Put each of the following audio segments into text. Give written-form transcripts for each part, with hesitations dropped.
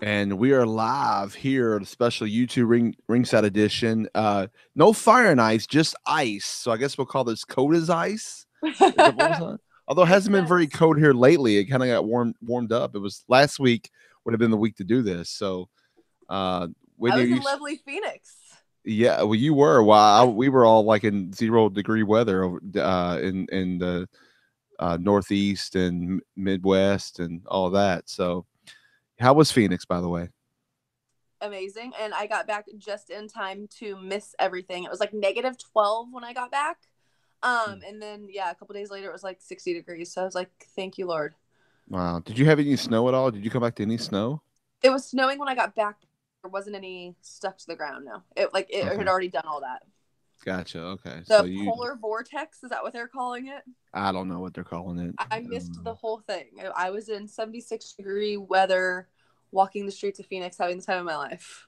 And we are live here at a special YouTube ringside edition. No fire and ice, just ice. So I guess we'll call this cold as ice. Is that what was on? Although it Makes hasn't been very sense. cold here lately. It kind of got warmed up. It was last week would have been the week to do this. So I Whitney, was in lovely Phoenix. yeah, well you were. While we were all like in 0 degree weather over in the Northeast and Midwest and all of that. So how was Phoenix, by the way? Amazing. And I got back just in time to miss everything. It was like -12 when I got back. And then yeah, a couple days later it was like 60 degrees. So I was like, thank you, Lord. Wow. Did you have any snow at all? Did you come back to any snow? It was snowing when I got back. There wasn't any stuck to the ground, no. It had Okay. already done all that. Gotcha. Okay. So The you, polar vortex, is that what they're calling it? I don't know what they're calling it. I missed the whole thing. I was in 76-degree weather, walking the streets of Phoenix, having the time of my life.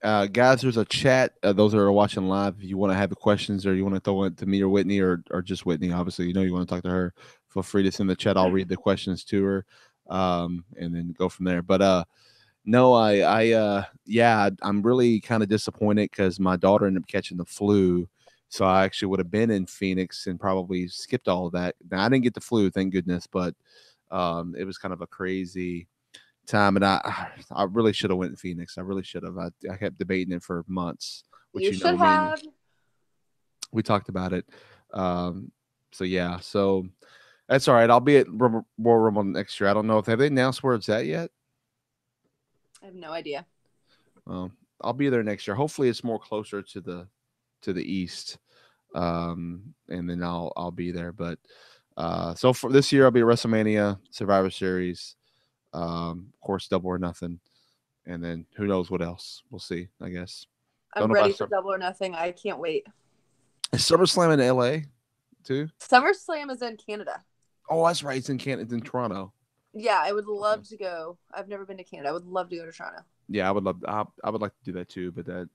Guys, there's a chat. Those that are watching live, if you want to have the questions or you want to throw it to me or Whitney or just Whitney, obviously, you want to talk to her, feel free to send the chat. I'll read the questions to her and then go from there. But no, yeah, I'm really kind of disappointed because my daughter ended up catching the flu. So I actually would have been in Phoenix and probably skipped all of that. Now I didn't get the flu, thank goodness, but it was kind of a crazy time, and I really should have went in Phoenix. I really should have. I kept debating it for months, which You should have. we talked about it. Um, so yeah, so that's all right. I'll be at Royal Rumble next year. I don't know if have they announced where it's at yet. I have no idea. Um, I'll be there next year. Hopefully, it's more closer to the east, and then I'll be there. But so for this year, I'll be at WrestleMania, Survivor Series, of course, Double or Nothing, and then who knows what else? We'll see. I guess. Don't I'm know ready about for Double or Nothing. I can't wait. is SummerSlam in LA too? SummerSlam is in Canada. Oh, that's right. It's in Canada. It's in Toronto. Yeah, I would Okay. love to go. I've never been to Canada. I would love to go to Toronto. Yeah, I would love. I would like to do that too, but that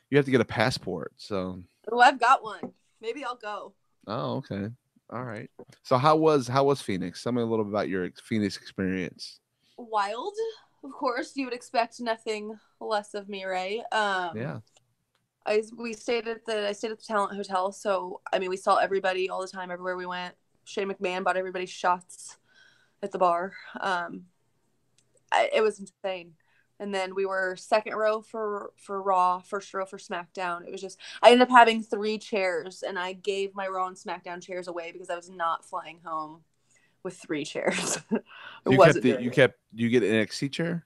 you have to get a passport. So. Oh, I've got one. Maybe I'll go. Oh, okay. All right. So how was Phoenix? Tell me a little bit about your Phoenix experience. Wild, of course. You would expect nothing less of me, right? Yeah. I stayed at the Talent Hotel, so I mean we saw everybody all the time, everywhere we went. Shane McMahon bought everybody shots at the bar. It was insane. And then we were second row for Raw, first row for SmackDown. It was just I ended up having 3 chairs, and I gave my Raw and SmackDown chairs away because I was not flying home with 3 chairs. It You kept wasn't the doing it. you get an NXT chair?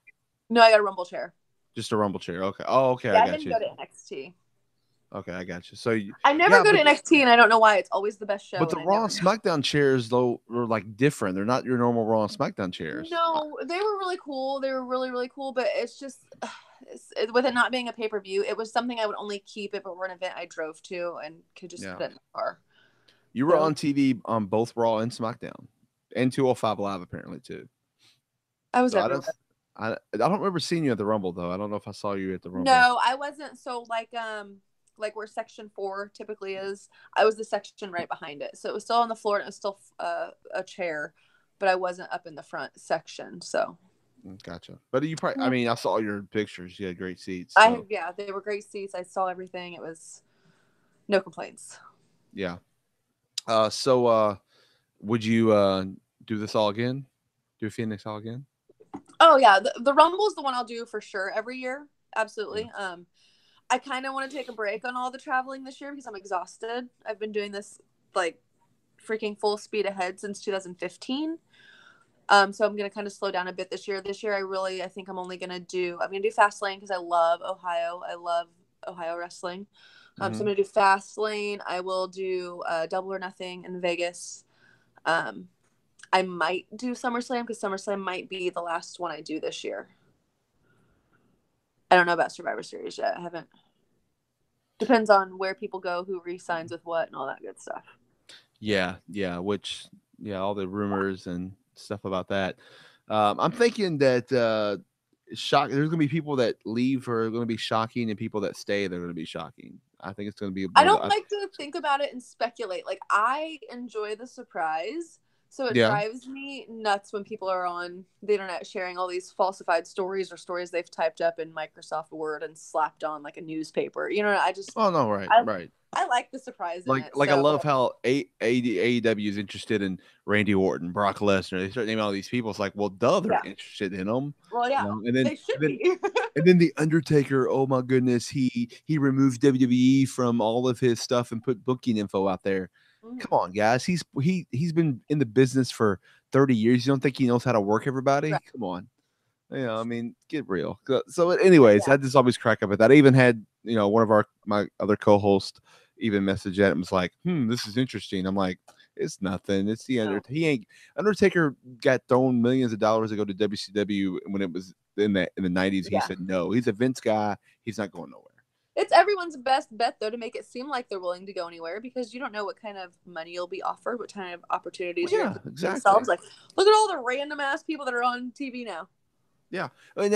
No, I got a Rumble chair. Just a Rumble chair. Okay. Oh, okay. I Yeah, I got didn't you. go to NXT. Okay, I got you. So I never yeah, go to NXT, and I don't know why. It's always the best show, but and the I Raw never and go. SmackDown chairs though are like different. They're not your normal Raw and SmackDown chairs. No, they were really cool. They were really, really cool. But it's just, with it not being a pay per view, it was something I would only keep if it were an event I drove to and could just Yeah. put it in the car. You were So on TV on both Raw and SmackDown, and 205 Live apparently too. I was So everywhere. I don't remember seeing you at the Rumble though. I don't know if I saw you at the Rumble. No, I wasn't. So like where section 4 typically is, I was the section right behind it. So it was still on the floor and it was still a chair, but I wasn't up in the front section. So Gotcha. But you probably, I yeah. mean, I saw your pictures. You had great seats. I So yeah, they were great seats. I saw everything. It was no complaints. yeah. Would you do this all again? Do Phoenix all again? Oh yeah, the Rumble is the one I'll do for sure every year. Yeah. Absolutely. I kind of want to take a break on all the traveling this year because I'm exhausted. I've been doing this like freaking full speed ahead since 2015. So I'm gonna kind of slow down a bit this year. This year, I think I'm gonna do Fastlane because I love Ohio. I love Ohio wrestling. So I'm Hmm. gonna do Fastlane. I will do Double or Nothing in Vegas. Um, I might do SummerSlam because SummerSlam might be the last one I do this year. I don't know about Survivor Series yet. I haven't. Depends on where people go, who re-signs with what, and all that good stuff. Yeah, yeah. All the rumors and stuff about that. I'm thinking that shock. There's going to be people that leave who are going to be shocking, and people that stay they're going to be shocking. I think it's going to be I one of don't the. like to think about it and speculate. Like I enjoy the surprise So it Yeah. drives me nuts when people are on the internet sharing all these falsified stories or stories they've typed up in Microsoft Word and slapped on like a newspaper. You know, Oh no, right, I right. I like the surprise in it. I So love how AEW is interested in Randy Orton, Brock Lesnar. They start naming all these people. It's like, well, duh, they're yeah, interested in them. well, yeah, And then they should and then be. and then the Undertaker. Oh my goodness, he removed WWE from all of his stuff and put booking info out there. Mhm. Come on, guys. He's been in the business for 30 years. You don't think he knows how to work everybody? Right. Come on. I mean, get real. So, anyways, Yeah. I just always crack up at that. I even had, one of my other co-hosts even message at him was like, this is interesting. I'm like, it's nothing. It's the No. Undertaker. Undertaker got thrown millions of dollars to go to WCW when it was in the 90s. He Yeah. said no. He's a Vince guy. He's not going nowhere. It's everyone's best bet though to make it seem like they're willing to go anywhere because you don't know what kind of money you'll be offered, what kind of opportunities Well, you're going yeah, to exactly. themselves. Like, look at all the random ass people that are on TV now. Yeah, and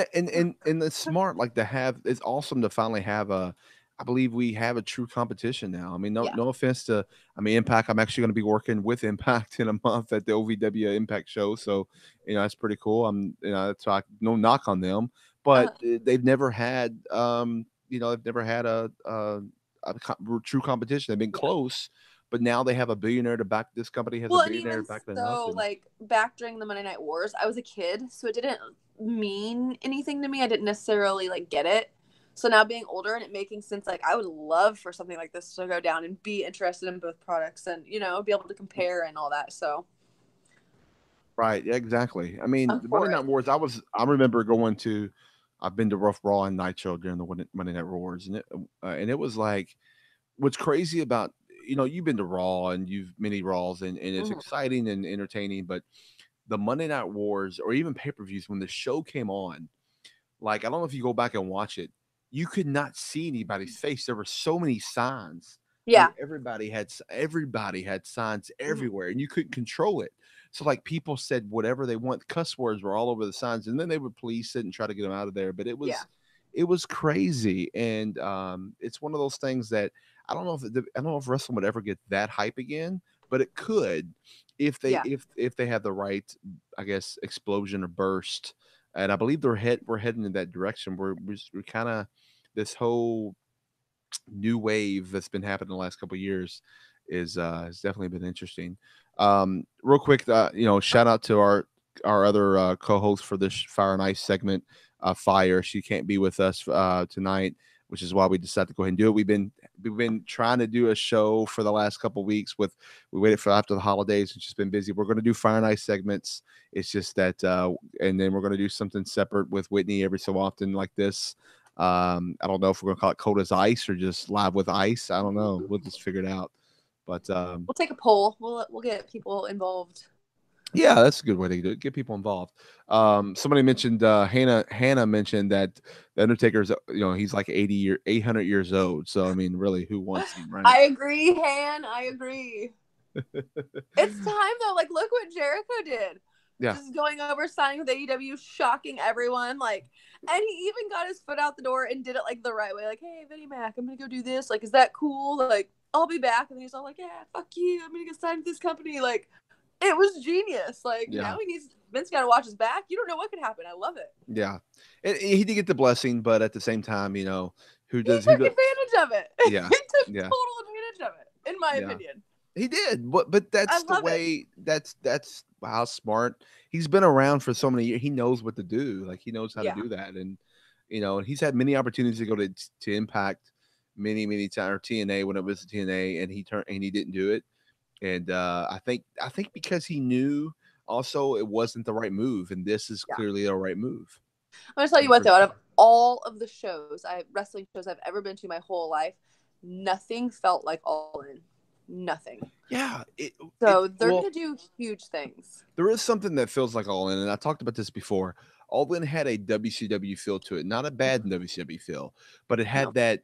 it's smart. Like to have, it's awesome to finally have a. I believe we have a true competition now. I mean, Yeah. no offense to, I mean, Impact. I'm actually going to be working with Impact in a month at the OVW Impact show, so that's pretty cool. That's why no knock on them, but Uh-huh. they've never had, they've never had true competition. They've been Yeah. close, but now they have a billionaire to back. This company has a Well, and billionaire even backing it up, so, and like back during the Monday Night Wars, I was a kid, so it didn't mean anything to me. I didn't necessarily like get it. So now being older and it making sense, like I would love for something like this to go down and be interested in both products and be able to compare and all that. So right, yeah, exactly. I mean, I'm the Monday for Night it. Wars. I remember going to. I've been to Rough Raw and Nitro during the Monday Night Wars, and it was like what's crazy about you've been to Raw and you've many Raws and it's Mhm. exciting and entertaining, but the Monday Night Wars or even pay per views when the show came on, like I don't know if you go back and watch it, you could not see anybody's face. There were so many signs. I mean, Yeah. everybody had signs Mhm. everywhere, and you couldn't control it. So, like, people said whatever they want. Cuss words were all over the signs, and then they would police it and try to get them out of there. But Yeah. it was crazy, and it's one of those things that I don't know if wrestling would ever get that hype again, but it could if they Yeah. if they have the right, I guess, explosion or burst. And I believe we're heading in that direction. We're kind of this whole new wave that's been happening the last couple of years is has definitely been interesting. Real quick, shout out to our other co-host for this Fire and Ice segment, Fire. She can't be with us tonight, which is why we decided to go ahead and do it. We've been trying to do a show for the last couple of weeks. We waited for after the holidays. It's just been busy. We're going to do Fire and Ice segments. It's just that, and then we're going to do something separate with Whitney every so often like this. I don't know if we're gonna call it cold as ice or just live with ice. I don't know. We'll just figure it out. But We'll take a poll. We'll get people involved. yeah, that's a good way to do it. Get people involved. Somebody mentioned Hannah. Hannah mentioned that the Undertaker's he's like 800 years old. So I mean, really, who wants him, right? I agree, Han. I agree. It's time though. Like, look what Jericho did. Yeah, Just going over, signing with AEW, shocking everyone. Like, and he even got his foot out the door and did it like the right way. Like, hey, Vinnie Mac, I'm gonna go do this. Like, is that cool? Like, I'll be back. And he's all like, yeah, fuck you. I'm gonna get signed with this company. Like, it was genius. Like, now yeah, Vince got to watch his back. You don't know what could happen. I love it. yeah. And he did get the blessing, but at the same time, who He does who took does? advantage of it. Yeah, He took yeah, total advantage of it, in my yeah. opinion. He did, but I that's the love it. way. That's how smart he's been around for so many years. He knows what to do. Like he knows how to Yeah. do that, and and he's had many opportunities to go to Impact many times or TNA when it was TNA, and he didn't do it. And I think because he knew also it wasn't the right move, and this is Yeah. clearly the right move. I'm gonna tell you And what for though, out of all of the wrestling shows I've ever been to my whole life, nothing felt like All In. Nothing. yeah, So they're well, gonna do huge things. there is something that feels like All In, and I talked about this before. All In had a WCW feel to it, not a bad WCW feel, but it had No.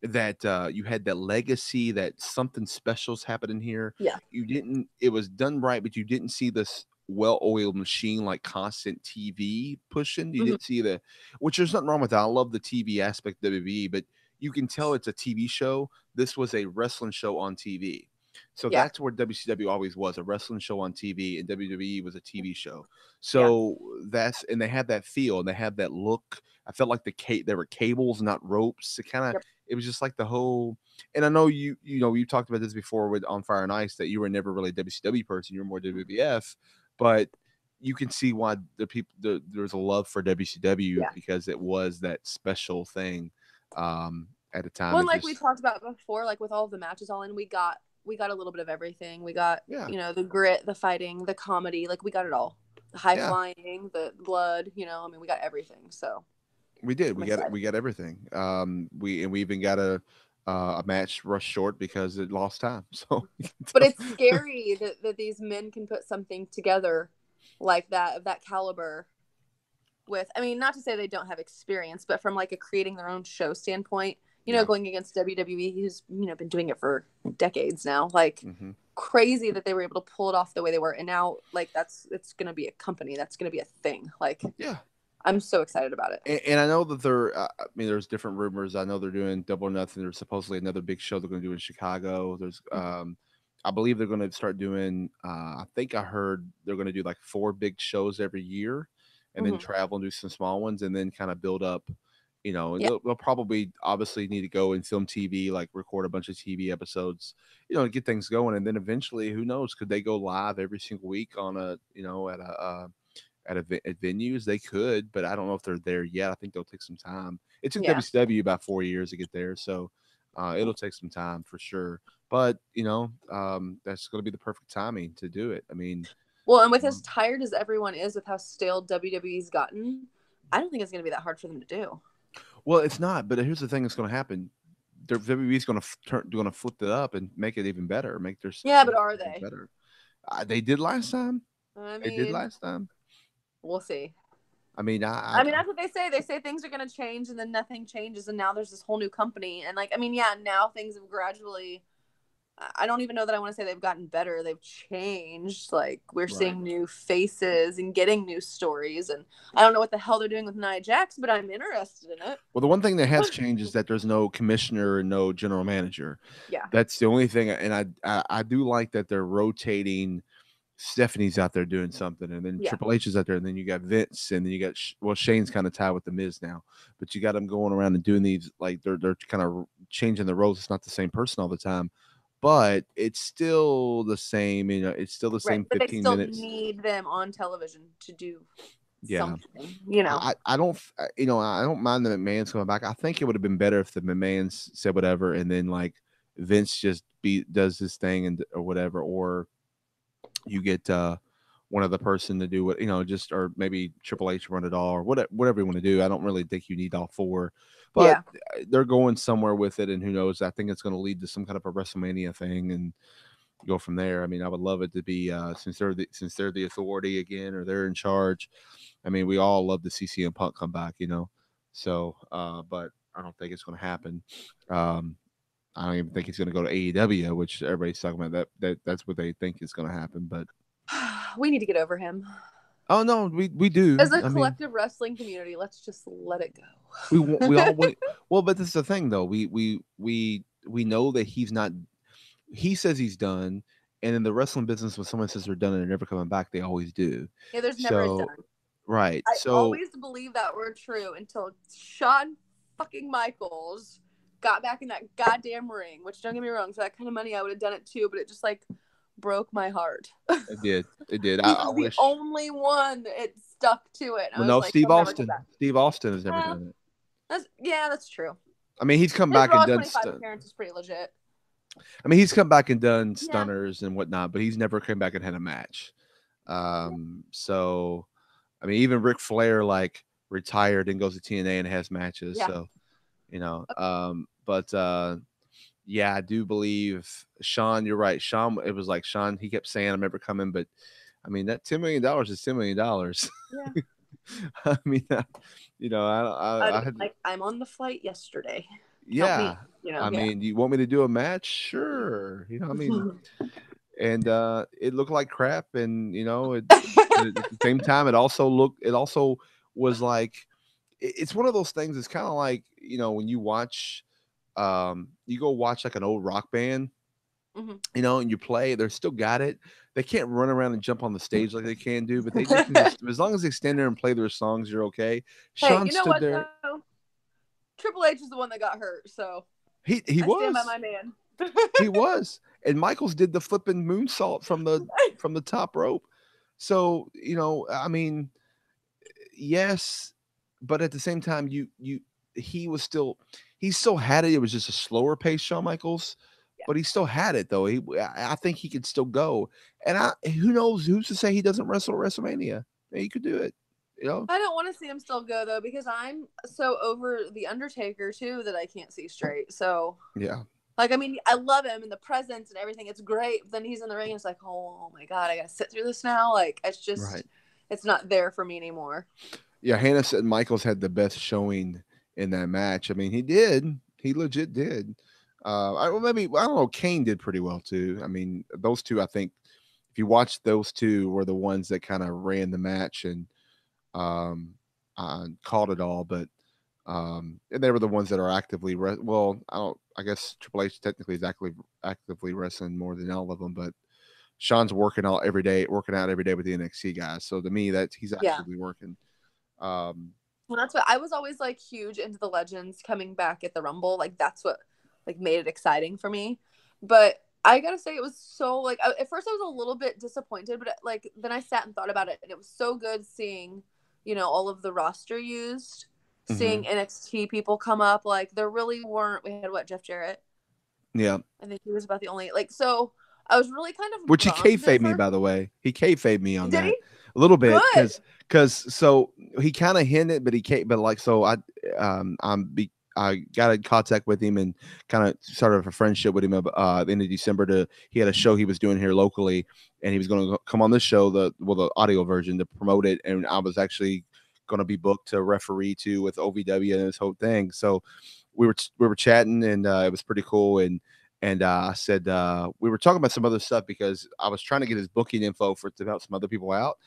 that you had that legacy, that something special's happening here. Yeah. You didn't. It was done right, but you didn't see this well-oiled machine like constant TV pushing. You Mhm. didn't see which there's nothing wrong with that. I love the TV aspect of WWE, but you can tell it's a TV show. This was a wrestling show on TV. So Yeah. that's where WCW always was, a wrestling show on TV, and WWE was a TV show. Yeah. So and they had that feel and they had that look. I felt like there were cables, not ropes. Yep. It was just like the whole. And I know you talked about this before with On Fire and Ice, that you were never really a WCW person, you were more WWF, but you can see why there's a love for WCW, Yeah. because it was that special thing at a time. Well, It and like we just talked about before, like with all of the matches all in, we got a little bit of everything. We got, yeah. the grit, the fighting, the comedy, like we got it all. The high Yeah. flying, the blood, I mean, we got everything. So We did. I'm excited. We got everything. We even got a match rushed short because it lost time. So, But it's scary that these men can put something together like that, of that caliber, with, I mean, not to say they don't have experience, but from like a creating their own show standpoint, yeah. going against WWE, who's, been doing it for decades now, like hmm crazy that they were able to pull it off the way they were. And now, like, it's going to be a company, that's going to be a thing. Like, Yeah. I'm so excited about it. And I know that I mean, there's different rumors. I know they're doing Double or Nothing. There's supposedly another big show they're going to do in Chicago. I believe they're going to start doing. I think I heard they're going to do like 4 big shows every year, and then Mm-hmm. travel and do some small ones, and then kind of build up. And Yeah. they'll probably obviously need to go and film TV, like record a bunch of TV episodes, to get things going, and then eventually, who knows, could they go live every single week on at venues? They could, but I don't know if they're there yet. I think they'll take some time. It took Yeah. WCW about 4 years to get there, so it'll take some time for sure. But that's going to be the perfect timing to do it. I mean, Well, and with as tired as everyone is with how stale WWE's gotten, I don't think it's going to be that hard for them to do. well, it's not. But here's the thing: that's going to happen. WWE's going to flip it up and make it even better. Make their Yeah, but are they? better. They did last time. I They did mean, last time. we'll see. I mean, I mean, that's what they say. They say things are going to change, and then nothing changes, and now there's this whole new company. And like, I mean, yeah, now things have gradually. I don't even know that I want to say they've gotten better. They've changed. Like, we're seeing new faces and getting new stories. And I don't know what the hell they're doing with Nia Jax, but I'm interested in it. Well, the one thing that has changed is that there's no commissioner and no general manager. Yeah. That's the only thing. And I do like that they're rotating. Stephanie's out there doing something, and then Triple H is out there, and then you got Vince, and then you got Shane's kind of tied with the Miz now, but you got them going around and doing these, like they're kind of changing the roles. It's not the same person all the time, but it's still the same. It's still the same. But 15 they still minutes. need them on television to do something. I don't. I don't mind the McMahon's coming back. I think it would have been better if the McMahon's said whatever, and then like Vince just does his thing or whatever, or you get one other person to do what just, or maybe Triple H run it all, or whatever you want to do. I don't really think you need all 4, but they're going somewhere with it, and who knows? I think it's going to lead to some kind of a WrestleMania thing and go from there. I mean, I would love it to be since they're the authority again, or they're in charge. I mean, we all love to see CM Punk come back, So, but I don't think it's going to happen. I don't even think he's going to go to AEW, which everybody's talking about. That's what they think is going to happen. But we need to get over him. Oh no, we do. As a collective wrestling community, let's just let it go. We all want. Well, but this is the thing, though. We know that he's not. He says he's done, and in the wrestling business, when someone says they're done and they're never coming back, they always do. Yeah, there's never a done. Right. I always believed that were true until Shawn fucking Michaels got back in that goddamn ring, which, don't get me wrong, for that kind of money I would have done it too, but it just like broke my heart. It did. I wish the only one that stuck to it. Well, no, like, Steve Austin. Steve Austin has never done it. That's true. I mean, he's come back and done stuff. Appearance is pretty legit. I mean, he's come back and done stunners and whatnot, but he's never come back and had a match. So, I mean, even Ric Flair like retired and goes to TNA and has matches. Yeah. So, yeah, I do believe Shawn. You're right, Shawn. It was like Shawn. He kept saying, "I'm never coming," but I mean, that $10 million is $10 million. Yeah. I mean, I'm on the flight yesterday. Yeah. I mean, you want me to do a match? Sure. I mean, and it looked like crap, and at the same time, it also was like, it's one of those things. It's kind of like when you watch, you go watch like an old rock band, Hmm. And you play, they're still got it. They can't run around and jump on the stage like they can do, but they can just, as long as they stand there and play their songs, you're okay. Hey, Sean you know stood what there. though? Triple H is the one that got hurt, so He I stand by was. my man. He was. And Michaels did the flipping moonsault from the top rope. So, I mean, yes, but at the same time, he was still he still had it. It was just a slower pace, Shawn Michaels, Yeah. but he still had it though. I think he could still go. And who knows? Who's to say he doesn't wrestle at WrestleMania? Yeah, he could do it. You know? I don't want to see him still go though because I'm so over the Undertaker too that I can't see straight. So Yeah. like I mean I love him and the presence and everything. It's great. But then he's in the ring and it's like, oh my god, I gotta sit through this now. Like it's just Right. it's not there for me anymore. Yeah. Hannah said Michaels had the best showing in that match. I mean, he did. He legit did. Well, maybe I don't know. Kane did pretty well too. I mean, those two. I think if you watch those two, were the ones that kind of ran the match and um, called it all. But and they were the ones that are actively. Well, I don't. I guess Triple H technically is actively wrestling more than all of them, but Sean's working out every day with the NXT guys. So to me, that he's Yeah. actively working. Um, Well, that's what I was always like huge into the legends coming back at the Rumble. Like that's what like made it exciting for me. But I gotta say, it was so like at first I was a little bit disappointed, but like then I sat and thought about it, and it was so good seeing, all of the roster used, mm-hmm. seeing NXT people come up. Like there really weren't. We had Jeff Jarrett. Yeah. I think he was about the only like. So I was really kind of Which he bummed at kayfabe me, first. by the way. He kayfabe me on Did that he? a little bit Good. because so he kind of hinted, but he can't. But like so, I got in contact with him and kind of started a friendship with him. The end of December, he had a show he was doing here locally, and he was going to come on this show, the audio version to promote it, and I was actually going to be booked to referee to with OVW and this whole thing. So we were chatting, and it was pretty cool. And I said we were talking about some other stuff because I was trying to get his booking info to help some other people out.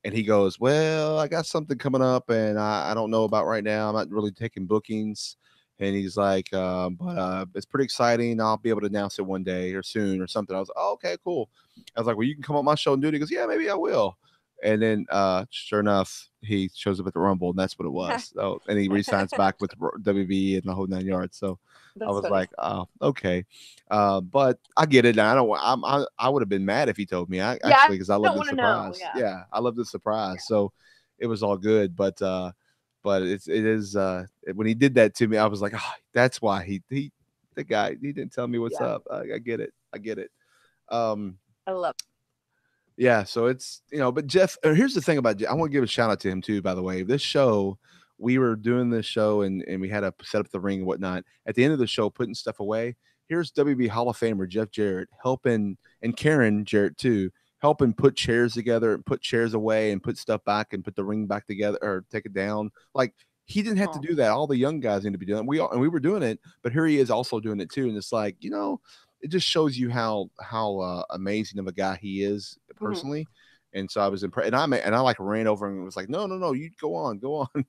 And he goes, "Well, I got something coming up, and I don't know about right now. I'm not really taking bookings." And he's like, "But it's pretty exciting. I'll be able to announce it one day or soon or something." I was like, "Oh, okay, cool." I was like, "Well, you can come on my show and do it." He goes, "Yeah, maybe I will." And then, sure enough, he shows up at the Rumble, and that's what it was. So, and he resigns back with WB and the whole 9 yards. So, I That's was funny. like, "Oh, okay." But I get it. I don't. I would have been mad if he told me. I Yeah, actually, because I I love don't the want to know. surprise. Yeah. Yeah, I love the Yeah. surprise. So it was all good. But it is when he did that to me, I was like, oh, that's why the guy he didn't tell me what's Yeah. up. I get it. I get it. Um, I love yeah, so it's but Jeff, here's the thing about I want to give a shout out to him too. By the way, this show, we were doing this show and we had to set up the ring and whatnot. At the end of the show, putting stuff away. Here's WB Hall of Famer Jeff Jarrett helping, and Karen Jarrett too, helping put chairs together and put chairs away and put stuff back and put the ring back together or take it down. Like he didn't have to Oh. do that. All the young guys need to be doing it. We were doing it, but here he is also doing it too. And it's like it just shows you how amazing of a guy he is Mhm. personally. And so I was impressed, and I like ran over and was like, no, you go on.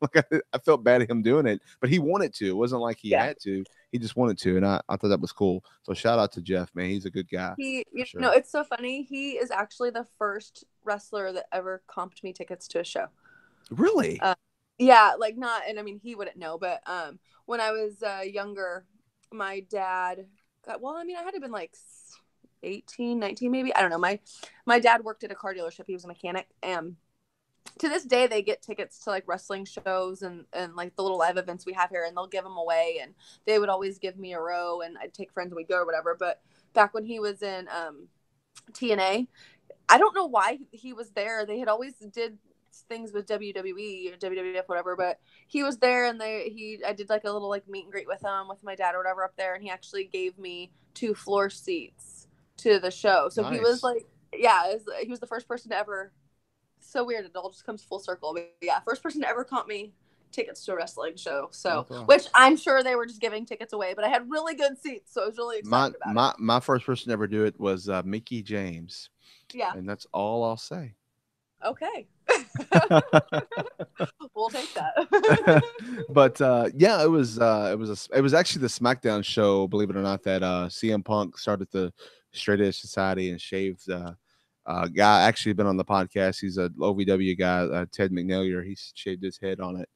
Like I felt bad at him doing it, but he wanted to. It wasn't like he Yeah. had to. He just wanted to, and I thought that was cool. So shout out to Jeff, man. He's a good guy for sure. It's so funny. He is actually the first wrestler that ever comped me tickets to a show. Really? Yeah, like not, and I mean, he wouldn't know, but when I was younger, my dad well, I mean, I had to have been like 18, 19 maybe. I don't know. My dad worked at a car dealership. He was a mechanic. And to this day, they get tickets to like wrestling shows and like the little live events we have here, and they'll give them away. And they would always give me a row, and I'd take friends and we'd go or whatever. But back when he was in TNA, I don't know why he was there. They had always did things with WWE or WWF, whatever, but he was there, and I did like a little like meet and greet with him with my dad or whatever up there, and he actually gave me 2 floor seats to the show. So he was Nice. like, he was the first person to ever. So weird, it all just comes full circle. But yeah, first person to ever comp me tickets to a wrestling show. So, That's all. which I'm sure they were just giving tickets away, but I had really good seats, so I was really My excited about it. my first person to ever do it was Mickey James, Yeah. and that's all I'll say. Okay. We'll take that. But yeah, it was actually the SmackDown show, believe it or not, that CM Punk started the straight edge society and shaved. Guy actually been on the podcast. He's a OVW guy, Ted McNair. He shaved his head on it,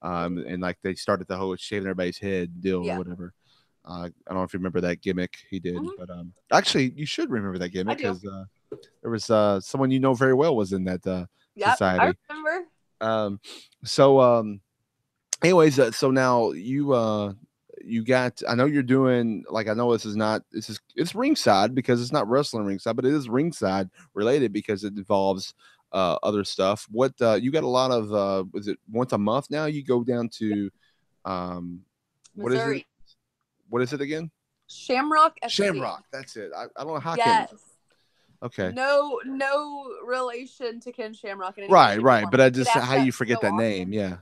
and like they started the whole shaving everybody's head deal or Yeah. whatever. I don't know if you remember that gimmick he did, Hmm. but actually you should remember that I gimmick do. because there was someone you know very well was in that Yep, I society. remember. Um, so anyways, so now you got, I know you're doing, like, I know this is not, this is, it's ringside because it's not wrestling ringside, but it is ringside related because it involves other stuff. What you got a lot of is it once a month now you go down to um what is it, Missouri. what is it again? Shamrock FC. Shamrock, that's it. I don't know how I can. Yes. Okay. No relation to Ken Shamrock in any way, Right, shape, or right, form. but I I get just, asked how that you forget so that name. often. Yeah.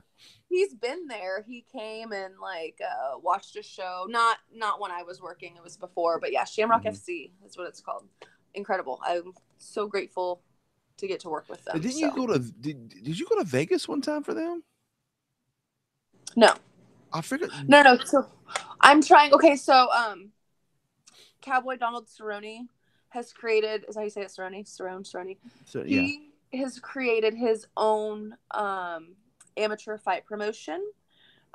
He's been there. He came and like watched a show. Not when I was working. It was before. But yeah, Shamrock Mhm. FC is what it's called. Incredible. I'm so grateful to get to work with them. Didn't you So go to did you go to Vegas one time for them? no, I figured. no. So I'm trying. Okay, so Cowboy Donald Cerrone has created. Is that how you say it? Cerrone. So yeah. He has created his own amateur fight promotion.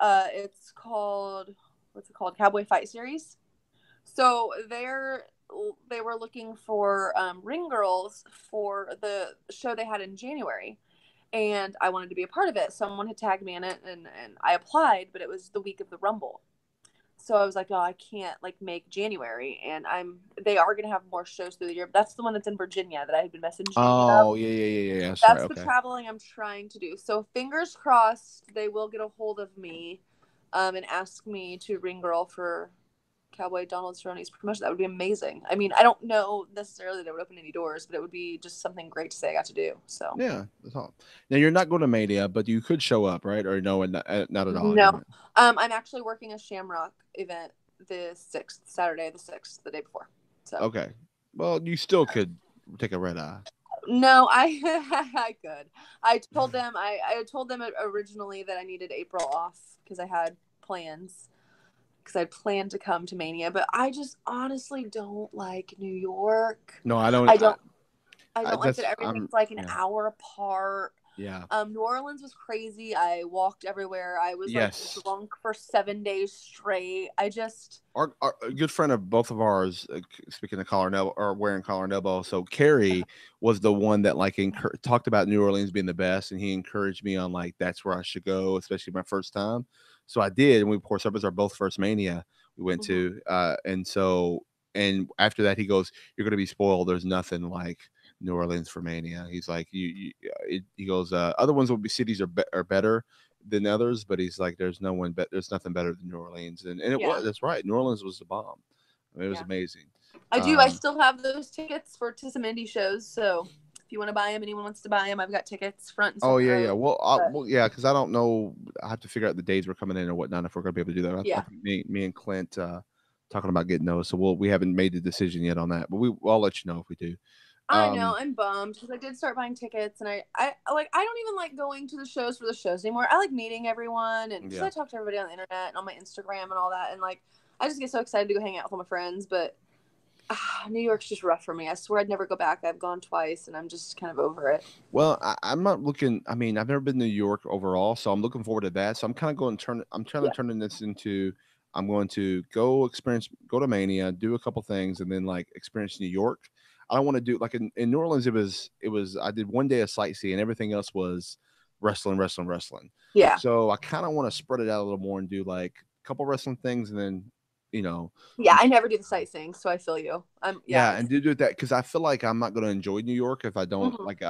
It's called, what's it called? Cowboy Fight Series. So they were looking for ring girls for the show they had in January, and I wanted to be a part of it. Someone had tagged me in it, and I applied, but it was the week of the Rumble. So I was like, oh, I can't like make January, and they are gonna have more shows through the year. But that's the one that's in Virginia that I had been messaging you about. Oh yeah. That's right. That's the Okay. traveling I'm trying to do. So fingers crossed they will get a hold of me and ask me to ring girl for Cowboy Donald Cerrone's promotion. That would be amazing. I mean, I don't know necessarily that would open any doors, but it would be just something great to say I got to do. So Yeah, that's all. Now you're not going to Mania, but you could show up, right? Or no, not at all. You're no, not. I'm actually working a Shamrock event the 6th, Saturday the 6th, the day before. So Okay. Well, you still could take a red eye. no, I I could. I told them originally that I needed April off because I had plans because I planned to come to Mania, but I just honestly don't like New York. No, I don't. I don't I I don't like that that's everything's I'm like an yeah hour apart. yeah New Orleans was crazy. I walked everywhere. I was like yes. drunk for 7 days straight. I just Our a good friend of both of ours, speaking of collar and elbow or wearing collar and elbow. So Carrie was the one that like talked about New Orleans being the best, and he encouraged me on like that's where I should go, especially my first time. So I did, and we of course that was our both first Mania we went mhm. to, and after that he goes, "You're gonna be spoiled. There's nothing like New Orleans for Mania." He's like, he goes, "Other ones will be cities are better." Than others, but he's like, there's no one, there's nothing better than New Orleans, and it Yeah, was. That's right. New Orleans was the bomb. I mean, it was yeah. amazing. I do. I Um, still have those tickets for to some indie shows. So if you want to buy them, anyone wants to buy them, I've got tickets front and oh second yeah. row. But Well, yeah, because I don't know. I have to figure out the days we're coming in or whatnot if we're gonna be able to do that. I yeah, think me and Clint talking about getting those, so we haven't made the decision yet on that, but I'll let you know if we do. I know. Um, I'm bummed because I did start buying tickets, and I like. I don't even like going to the shows for the shows anymore. I like meeting everyone, and because yeah. I talk to everybody on the internet and on my Instagram and all that, and like I just get so excited to go hang out with all my friends. But New York's just rough for me. I swear I'd never go back. I've gone twice, and I'm just kind of over it. Well, I'm not looking. I mean, I've never been to New York overall, so I'm looking forward to that. So I'm kind of going to turn. I'm trying to Yeah, turn this into. I'm going to go experience, go to Mania, do a couple things, and then like experience New York. I don't want to do like in New Orleans. It was. I did one day of sightseeing, everything else was wrestling. yeah, So I kind of want to spread it out a little more and do like a couple wrestling things, and then you know yeah. do I never do the sightseeing, so I feel you. Yeah, yeah, and do that because I feel like I'm not going to enjoy New York if I don't mhm. like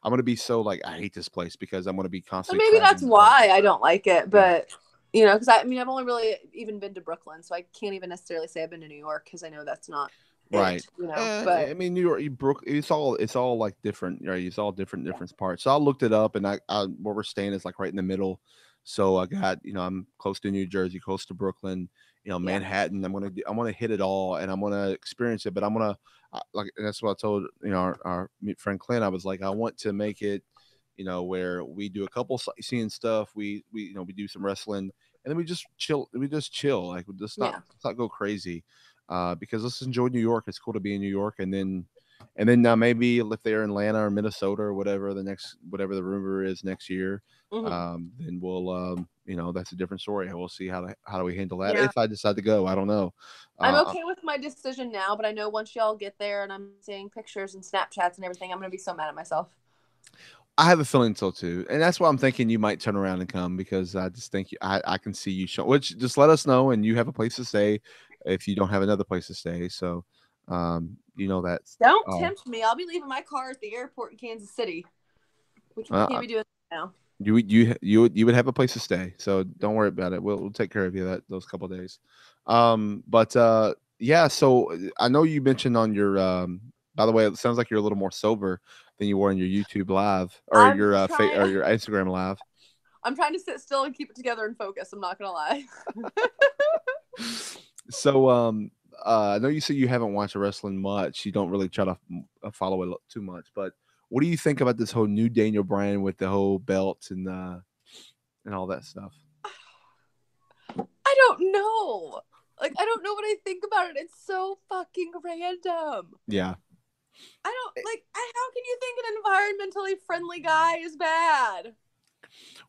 I'm going to be so like I hate this place because I'm going to be And constantly maybe that's traveling from why I don't like it. yeah But you know, because I mean, I've only really even been to Brooklyn, so I can't even necessarily say I've been to New York because I know that's not right. it. You know, but I mean New York, Brook, it's all like different, right? It's all different parts. So I looked it up, and I where we're staying is like right in the middle. So I got I'm close to New Jersey, close to Brooklyn, yeah, Manhattan. I'm gonna hit it all, and I'm gonna experience it. But I'm gonna like and that's what I told our friend Clint. I was like, I want to make it, where we do a couple sightseeing stuff. We do some wrestling, and then we just chill. We just chill. Like let's not yeah. let's not go crazy. because let's enjoy New York. It's cool to be in New York, and then maybe if they're in Atlanta or Minnesota or whatever the rumor is next year, Hmm. then we'll that's a different story. We'll see how do we handle that Yeah. if I decide to go. I don't know. I'm Uh, okay with my decision now, but I know once y'all get there and I'm seeing pictures and Snapchats and everything, I'm gonna be so mad at myself. I have a feeling so too, and that's why I'm thinking you might turn around and come because I just think I can see you show. Which just let us know, and you have a place to stay if you don't have another place to stay. So, that. Don't Uh, tempt me. I'll be leaving my car at the airport in Kansas City. We can't uh, be doing that now. you would have a place to stay, so don't worry about it. We'll take care of you those couple of days. But yeah. So I know you mentioned on your. By the way, it sounds like you're a little more sober than you were in your YouTube live or I'm your trying. or your Instagram live. I'm trying to sit still and keep it together and focus. I'm not gonna lie. So, I know you said you haven't watched wrestling much. You don't really try to follow it too much. But what do you think about this whole new Daniel Bryan with the whole belts and all that stuff? I don't know. Like, I don't know what I think about it. It's so fucking random. Yeah. I don't like. How can you think an environmentally friendly guy is bad?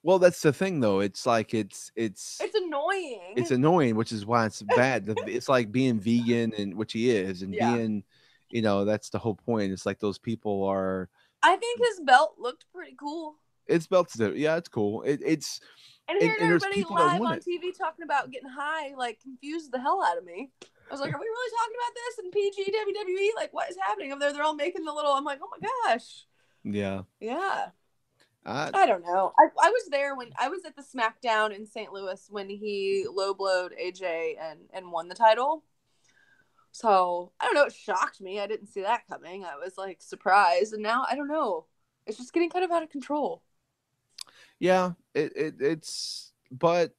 Well, that's the thing, though. It's like It's it's annoying. annoying, which is why it's bad. It's like being vegan, and which he is, and Yeah. being, that's the whole point. It's like those people are. I think his belt looked pretty cool. It's belts. Yeah, it's cool. And hearing And there's everybody people that live want on it. TV talking about getting high, like, confused the hell out of me. I was like, are we really talking about this in PG WWE? Like, what is happening over there? They're all making the little. I'm like, oh my gosh. Yeah. Yeah. I I don't know. I was there when I was at the SmackDown in St. Louis when he low blowed AJ and won the title. So I don't know. It shocked me. I didn't see that coming. I was like surprised, and now I don't know. It's just getting kind of out of control. Yeah, it's but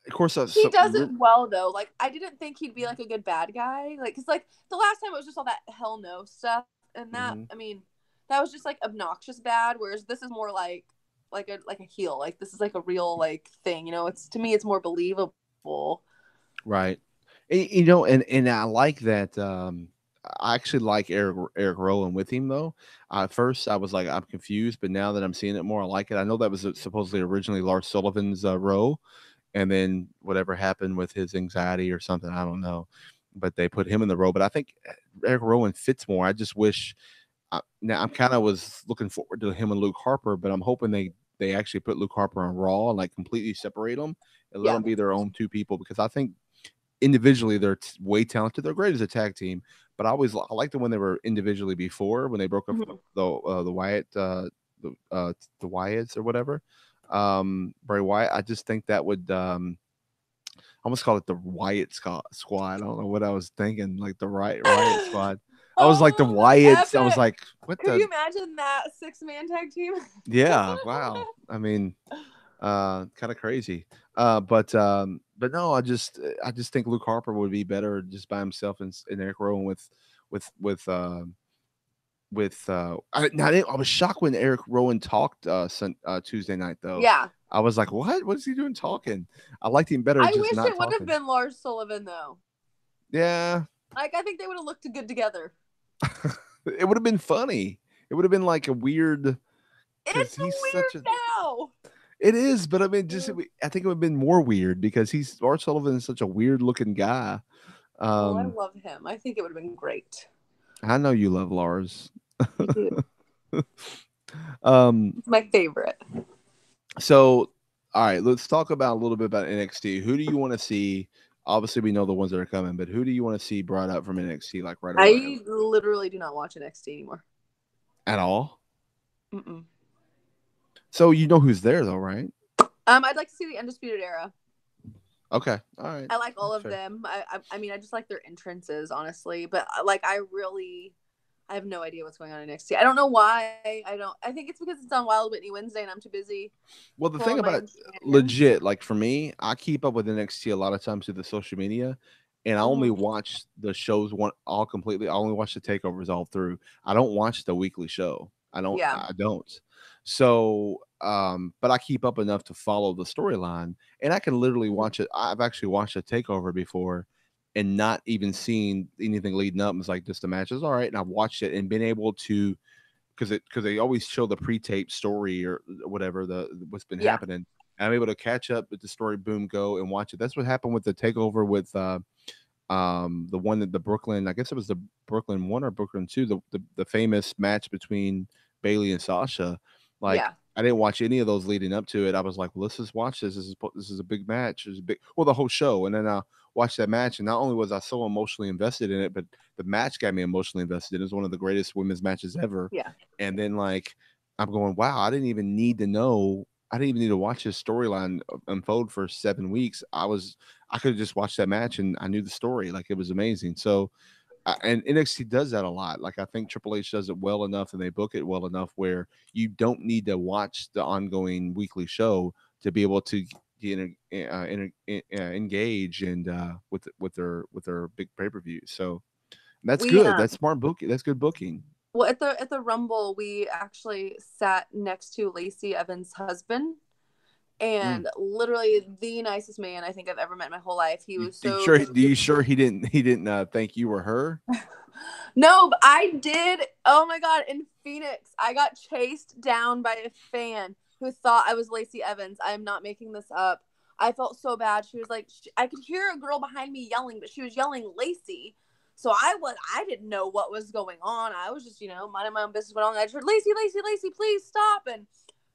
of course He does it well though. Like I didn't think he'd be like a good bad guy. Like because like the last time it was just all that hell no stuff, and that Mhm. I mean that was just like obnoxious bad. Whereas this is more like a heel. Like this is like a real like thing. You know, it's to me it's more believable. Right. And I like that. I actually like Eric Rowan with him though. At first, I was like, I'm confused, but now that I'm seeing it more, I like it. I know that was supposedly originally Lars Sullivan's role, and then whatever happened with his anxiety or something, I don't know. But they put him in the role. But I think Eric Rowan fits more. I just wish. Now I'm kind of was looking forward to him and Luke Harper, but I'm hoping they actually put Luke Harper on Raw and like completely separate them and let Yeah. them be their own two people because I think individually they're way talented. They're great as a tag team, but I liked them when they were individually before when they broke up Mhm. the Wyatt the Wyatts or whatever. Bray Wyatt. I just think that would I almost call it the Wyatt squad. I don't know what I was thinking, like the Riot squad. I was like the Oh, that's Wyatts. I was epic. like, what Could the you imagine that 6-man tag team? yeah, wow. I mean, kind of crazy. But no, I just think Luke Harper would be better just by himself and Eric Rowan with with uh I was shocked when Eric Rowan talked Tuesday night though. Yeah. I was like, what is he doing talking? I liked him better I just wish not it would have talking. been Lars Sullivan though. Yeah. Like I think they would have looked good together. It would have been funny. It would have been like a weird because It's he's such a weird now. it is, but I mean, Yeah. I think it would have been more weird because Lars Sullivan is such a weird looking guy. Oh, I Um, love him. I think it would have been great. I know you love Lars. You do. um, It's my favorite. so all right, let's talk about a little bit about NXT. Who do you want to see? Obviously, we know the ones that are coming, but who do you want to see brought up from NXT like right away I literally do not watch NXT anymore. at all? Mm-mm. So you know who's there though, right? I'd like to see the Undisputed Era. Okay, all right, I like all that's of fair. them. I mean, I just like their entrances, honestly. But like, I have no idea what's going on in NXT. I don't know why. I don't. I think it's because it's on Wild Whitney Wednesday, and I'm too busy Well, the thing pulling my about own shenanigans. legit, like for me, I keep up with NXT a lot of times through the social media, and I only Hmm. watch the shows one all completely. I only watch the takeovers all through. I don't watch the weekly show. I don't. Yeah. I don't. So, but I keep up enough to follow the storyline, and I can literally Mhm. watch it. I've actually watched a takeover before, and not even seeing anything leading up. It was like just a match. It's all right, and I watched it and been able to because they always show the pre-tape story or whatever the what's been Yeah. happening. And I'm able to catch up with the story, boom, go and watch it. That's what happened with the takeover with the one that the Brooklyn, I guess it was the Brooklyn one or Brooklyn two, the famous match between Bailey and Sasha. Like Yeah. I didn't watch any of those leading up to it. I was like, well, let's just watch this. This is a big match. It's a big, well, the whole show. And then I watched that match, and not only was I so emotionally invested in it, but the match got me emotionally invested. It was one of the greatest women's matches ever. Yeah. And then like I'm going, wow, I didn't even need to know. I didn't even need to watch this storyline unfold for 7 weeks. I could have just watched that match and I knew the story. Like it was amazing. So, and NXT does that a lot. Like I think Triple H does it well enough and they book it well enough where you don't need to watch the ongoing weekly show to be able to engage and with their big pay per view. So that's We good. That's smart booking. That's good booking. well at the Rumble we actually sat next to Lacey Evans' husband, Mm. and literally the nicest man I think I've ever met in my whole life. He was You so sure? Do you sure he didn't thank you or her? No, but I did. Oh my god, in Phoenix, I got chased down by a fan who thought I was Lacey Evans. I am not making this up. I felt so bad. She was like, I could hear a girl behind me yelling, but she was yelling Lacey. So I didn't know what was going on. I was just, minding my own business. Went on. I just heard Lacey, Lacey, Lacey, please stop. And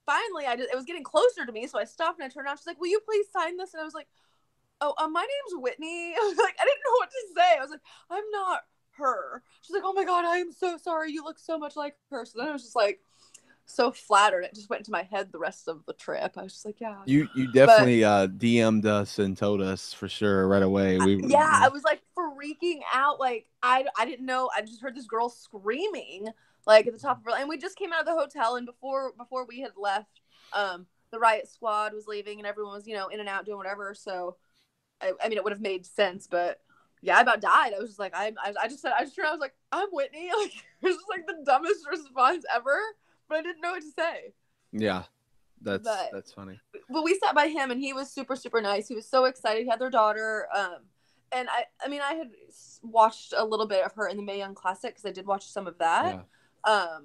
finally, it was getting closer to me, so I stopped and I turned around. She's like, will you please sign this? And I was like, oh, my name's Whitney. I was like, I didn't know what to say. I was like, I'm not her. She's like, oh my god, I am so sorry. You look so much like her. So then I was just like, so flattered. It just went into my head the rest of the trip. I was just like, yeah. You But definitely DM'd us and told us for sure right away. yeah, I was like freaking out. Like I didn't know. I just heard this girl screaming like at the top of her, and we just came out of the hotel, and before we had left, the Riot Squad was leaving, and everyone was in and out doing whatever. So I mean, it would have made sense, but yeah, I about died. I was just like, I just said, I was like, I'm Whitney. Like, it was just like the dumbest response ever, but I didn't know what to say. yeah, But that's funny. we sat by him, and he was super super nice. He was so excited. He had their daughter. And I mean, I had watched a little bit of her in the Mae Young Classic because I did watch some of that. Yeah.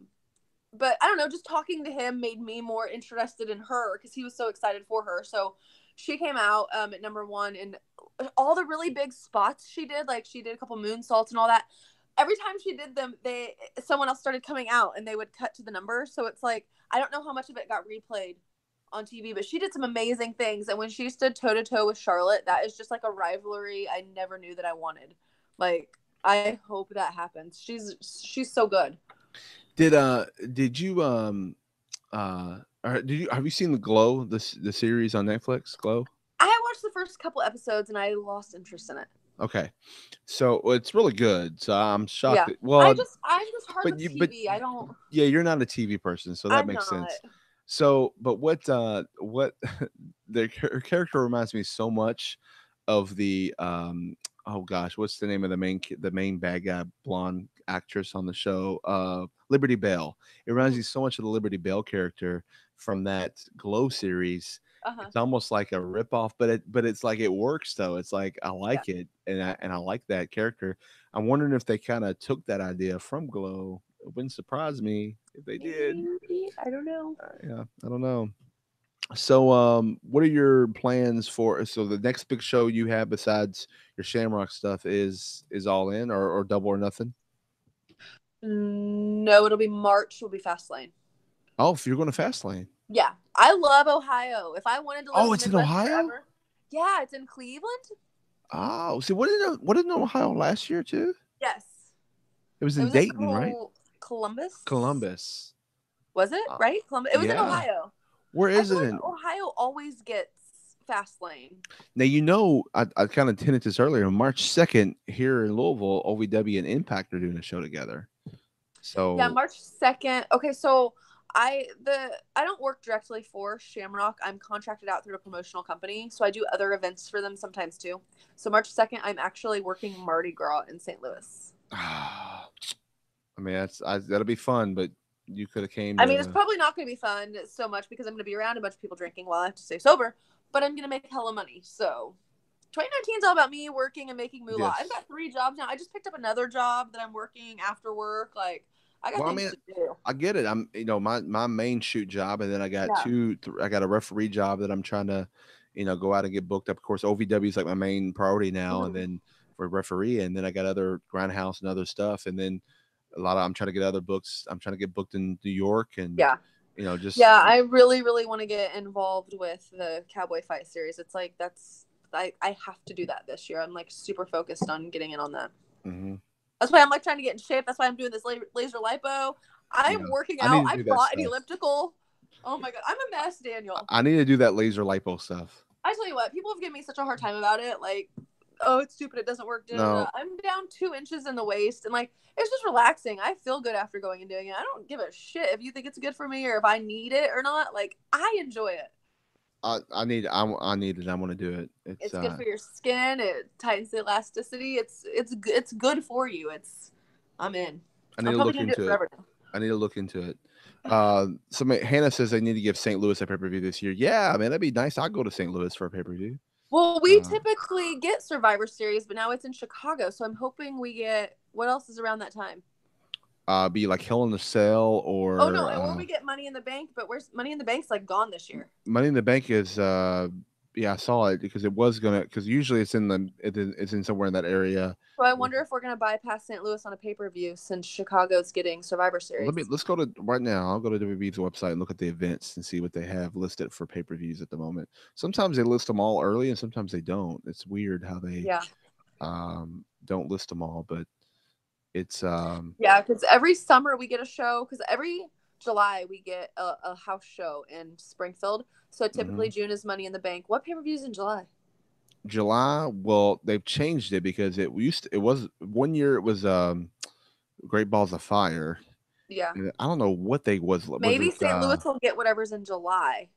But I don't know, just talking to him made me more interested in her because he was so excited for her. So she came out at number one, and all the really big spots she did, like she did a couple moonsaults and all that. Every time she did them, someone else started coming out and they would cut to the number. So it's like I don't know how much of it got replayed on TV, but she did some amazing things. And when she stood toe to toe with Charlotte, that is just like a rivalry I never knew that I wanted. Like I hope that happens. She's so good. Did you did you have you seen the Glow the series on Netflix Glow? I watched the first couple episodes and I lost interest in it. Okay, so it's really good. So I'm shocked. Yeah, That, well, I'm just hard but with you TV. I don't. yeah, you're not a TV person, so that I'm makes not. sense. So, but what her character reminds me so much of the oh gosh, what's the name of the main bad guy blonde actress on the show? Liberty Bell. It reminds me so much of the Liberty Bell character from that Glow series. Uh-huh. It's almost like a ripoff, but it's like it works though. It's like I Yeah. like it, and I like that character. I'm wondering if they kind of took that idea from Glow. It wouldn't surprise me if they did. Maybe. I don't know. Yeah, I don't know. So, what are your plans for? So, the next big show you have besides your Shamrock stuff is All In or Double or Nothing? No, it'll be March. Will be Fastlane. Oh, if you're going to Fastlane. Yeah, I love Ohio. If I wanted to live Oh, in it's the in Midwest Ohio. forever, yeah, it's in Cleveland. Oh, see, what did Ohio last year too? Yes, It was it in was in Dayton, right? Columbus. Columbus. Was it right? Columbus. It was in Yeah. Ohio. Where I is feel it like in? Ohio always gets Fastlane. Now I kind of hinted this earlier. On March 2nd here in Louisville, OVW and Impact are doing a show together. Yeah, So March 2nd. Okay, so I don't work directly for Shamrock. I'm contracted out through a promotional company, so I do other events for them sometimes too. So March 2nd, I'm actually working Mardi Gras in St. Louis. I mean that'll be fun, but you could have came I mean, it's to. probably not going to be fun so much because I'm going to be around a bunch of people drinking while I have to stay sober, but I'm going to make hella money. So 2019 is all about me working and making moolah. I've Yes. got 3 jobs now. I just picked up another job that I'm working after work. Like, I got Well, I things mean, to do. I get it. I'm, my main shoot job, and then I got Yeah. I got a referee job that I'm trying to, go out and get booked up. Of course, OVW is like my main priority now, and Mhm. then for referee, and then I got other grindhouse and other stuff, and then I'm trying to get other books. I'm trying to get booked in New York, and Yeah. just Yeah, I really, really want to get involved with the Cowboy Fight Series. It's like I have to do that this year. I'm like super focused on getting in on that. hmm That's why I'm like trying to get in shape. That's why I'm doing this laser lipo. yeah. I'm working I need out. to I do that bought an stuff. elliptical. Oh my god, I'm a mess, Daniel. I need to do that laser lipo stuff. I tell you what, people have given me such a hard time about it. Like, oh, it's stupid. It doesn't work. Da, da, da. No, I'm down 2 inches in the waist, and like, it's just relaxing. I feel good after going and doing it. I don't give a shit if you think it's good for me or if I need it or not. Like, I enjoy it. I need it. I want to do it. It's good for your skin. It tightens the elasticity. It's good for you. I'm in. I need I'm to probably look gonna do it into it. forever now. I need to look into it. Hannah says they need to give St. Louis a pay per view this year. Yeah, man, that'd be nice. I'll go to St. Louis for a pay per view. Well, we Uh, typically get Survivor Series, but now it's in Chicago, so I'm hoping we get what else is around that time. be like Hell in a Cell Oh no, or or we get Money in the Bank, but where's Money in the Bank's like gone this year. Money in the Bank is yeah, I saw it because it was gonna because usually it's in somewhere in that area. So I wonder if we're gonna bypass St. Louis on a pay-per-view since Chicago's getting Survivor Series. Let's go to right now. I'll go to WWE's website and look at the events and see what they have listed for pay per views at the moment. Sometimes they list them all early and sometimes they don't. It's weird how they Yeah. don't list them all, but it's Yeah, because every summer we get a show. Because every July we get a house show in Springfield. So typically mhm. June is Money in the Bank. What pay-per-views in July? July. Well, they've changed it because it was one year it was Great Balls of Fire. Yeah. And I don't know what they was Maybe it St. Louis will get whatever's in July.